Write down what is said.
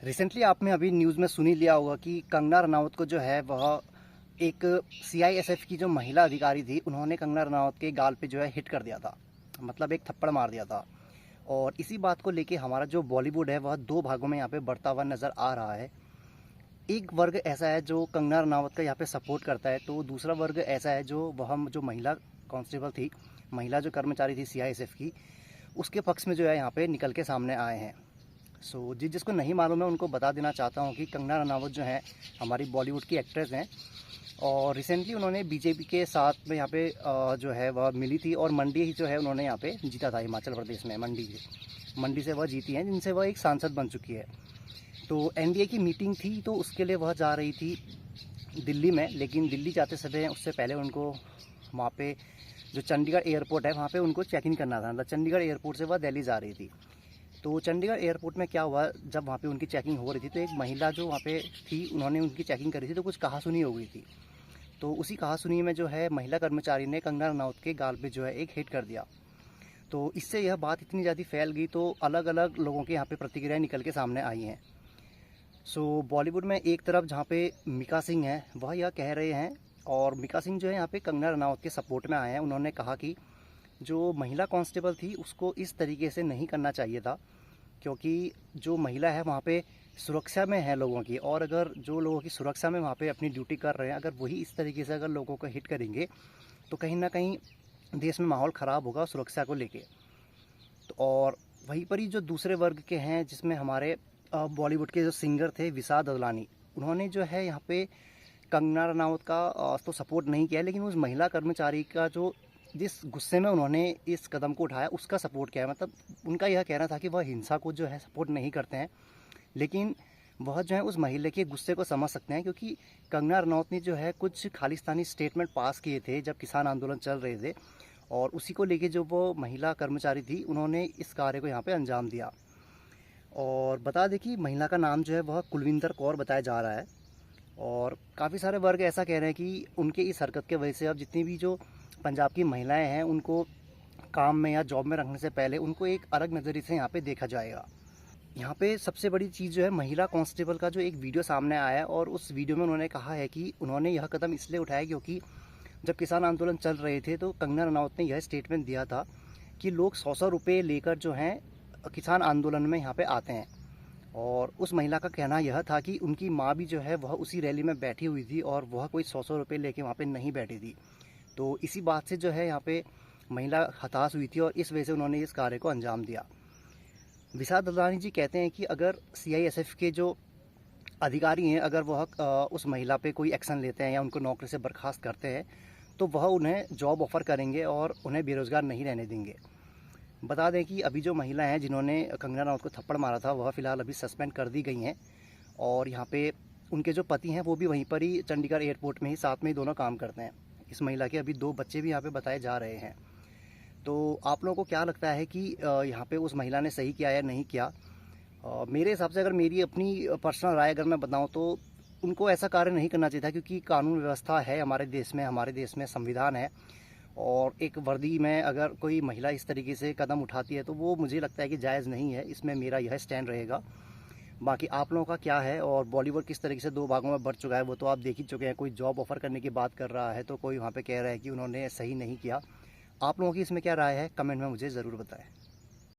Recently आपने अभी news में सुन ही लिया होगा कि कंगना रनावत को जो है वह एक सीआईएसएफ की जो महिला अधिकारी थी, उन्होंने कंगना रनावत के गाल पे जो है हिट कर दिया था। मतलब एक थप्पड़ मार दिया था। और इसी बात को लेके हमारा जो बॉलीवुड है वह दो भागों में यहाँ पे बढ़ता हुआ नज़र आ रहा है। एक वर्ग ऐसा है जो कंगना रनावत का यहाँ पे सपोर्ट करता है, तो दूसरा वर्ग ऐसा है जो जो महिला कांस्टेबल थी, महिला जो कर्मचारी थी सीआईएसएफ की, उसके पक्ष में जो है यहाँ पे निकल के सामने आए हैं। जिसको नहीं मालूम है उनको बता देना चाहता हूँ कि कंगना रनावत जो है हमारी बॉलीवुड की एक्ट्रेस हैं। और रिसेंटली उन्होंने बीजेपी के साथ में यहाँ पे जो है वह मिली थी, और मंडी ही जो है उन्होंने यहाँ पे जीता था, हिमाचल प्रदेश में मंडी से वह जीती हैं, जिनसे वह एक सांसद बन चुकी है। तो एनडीए की मीटिंग थी, तो उसके लिए वह जा रही थी दिल्ली में, लेकिन दिल्ली जाते समय उससे पहले उनको वहाँ पे जो चंडीगढ़ एयरपोर्ट है वहाँ पे उनको चेक इन करना था। मतलब चंडीगढ़ एयरपोर्ट से वह दिल्ली जा रही थी। तो चंडीगढ़ एयरपोर्ट में क्या हुआ, जब वहाँ पे उनकी चेकिंग हो रही थी तो एक महिला जो वहाँ पे थी, उन्होंने उनकी चेकिंग करी थी, तो कुछ कहासुनी हो गई थी। तो उसी कहासुनी में जो है महिला कर्मचारी ने कंगना रनावत के गाल पे जो है एक हिट कर दिया। तो इससे यह बात इतनी ज़्यादा फैल गई, तो अलग अलग लोगों के यहाँ पे प्रतिक्रियाएँ निकल के सामने आई हैं। बॉलीवुड में एक तरफ जहाँ पे मिका सिंह है वह यह कह रहे हैं, और मिका सिंह जो है यहाँ पे कंगना रनावत के सपोर्ट में आए हैं। उन्होंने कहा कि जो महिला कांस्टेबल थी उसको इस तरीके से नहीं करना चाहिए था, क्योंकि जो महिला है वहाँ पे सुरक्षा में है लोगों की, और अगर जो लोगों की सुरक्षा में वहाँ पे अपनी ड्यूटी कर रहे हैं, अगर वही इस तरीके से अगर लोगों को हिट करेंगे तो कहीं ना कहीं देश में माहौल ख़राब होगा सुरक्षा को लेके। तो और वहीं पर ही जो दूसरे वर्ग के हैं, जिसमें हमारे बॉलीवुड के जो सिंगर थे विशाल ददलानी, उन्होंने जो है यहाँ पे कंगना रनावत का तो सपोर्ट नहीं किया, लेकिन उस महिला कर्मचारी का जो जिस गुस्से में उन्होंने इस कदम को उठाया उसका सपोर्ट किया है। मतलब उनका यह कहना था कि वह हिंसा को जो है सपोर्ट नहीं करते हैं, लेकिन वह जो है उस महिला के गुस्से को समझ सकते हैं, क्योंकि कंगना रनावत ने जो है कुछ खालिस्तानी स्टेटमेंट पास किए थे जब किसान आंदोलन चल रहे थे, और उसी को लेके जो वो महिला कर्मचारी थी उन्होंने इस कार्य को यहाँ पे अंजाम दिया। और बता दें कि महिला का नाम जो है वह कुलविंदर कौर बताया जा रहा है, और काफ़ी सारे वर्ग ऐसा कह रहे हैं कि उनके इस हरकत के वजह से अब जितनी भी जो पंजाब की महिलाएं हैं उनको काम में या जॉब में रखने से पहले उनको एक अलग नज़रिए से यहाँ पे देखा जाएगा। यहाँ पे सबसे बड़ी चीज़ जो है महिला कांस्टेबल का जो एक वीडियो सामने आया है, और उस वीडियो में उन्होंने कहा है कि उन्होंने यह कदम इसलिए उठाया क्योंकि जब किसान आंदोलन चल रहे थे तो कंगना रनावत ने यह स्टेटमेंट दिया था कि लोग 100 रुपये लेकर जो हैं किसान आंदोलन में यहाँ पे आते हैं। और उस महिला का कहना यह था कि उनकी माँ भी जो है वह उसी रैली में बैठी हुई थी, और वह कोई 100 रुपये लेके वहाँ पे नहीं बैठी थी। तो इसी बात से जो है यहाँ पे महिला हताश हुई थी, और इस वजह से उन्होंने इस कार्य को अंजाम दिया। विशाल ददलानी जी कहते हैं कि अगर सीआईएसएफ के जो अधिकारी हैं, अगर वह उस महिला पे कोई एक्शन लेते हैं या उनको नौकरी से बर्खास्त करते हैं, तो वह उन्हें जॉब ऑफ़र करेंगे और उन्हें बेरोज़गार नहीं रहने देंगे। बता दें कि अभी जो महिला हैं जिन्होंने कंगना रनावत को थप्पड़ मारा था, वह फ़िलहाल अभी सस्पेंड कर दी गई हैं, और यहाँ पे उनके जो पति हैं वो भी वहीं पर ही चंडीगढ़ एयरपोर्ट में ही साथ में ही दोनों काम करते हैं। इस महिला के अभी 2 बच्चे भी यहाँ पे बताए जा रहे हैं। तो आप लोगों को क्या लगता है कि यहाँ पे उस महिला ने सही किया या नहीं किया? मेरे हिसाब से, अगर मेरी अपनी पर्सनल राय अगर मैं बताऊँ, तो उनको ऐसा कार्य नहीं करना चाहिए था, क्योंकि कानून व्यवस्था है हमारे देश में संविधान है, और एक वर्दी में अगर कोई महिला इस तरीके से कदम उठाती है तो वो मुझे लगता है कि जायज़ नहीं है। इसमें मेरा यह स्टैंड रहेगा। बाकी आप लोगों का क्या है, और बॉलीवुड किस तरीके से 2 भागों में बढ़ चुका है वो तो आप देख ही चुके हैं। कोई जॉब ऑफ़र करने की बात कर रहा है, तो कोई वहाँ पे कह रहा है कि उन्होंने सही नहीं किया। आप लोगों की इसमें क्या राय है, कमेंट में मुझे ज़रूर बताएं।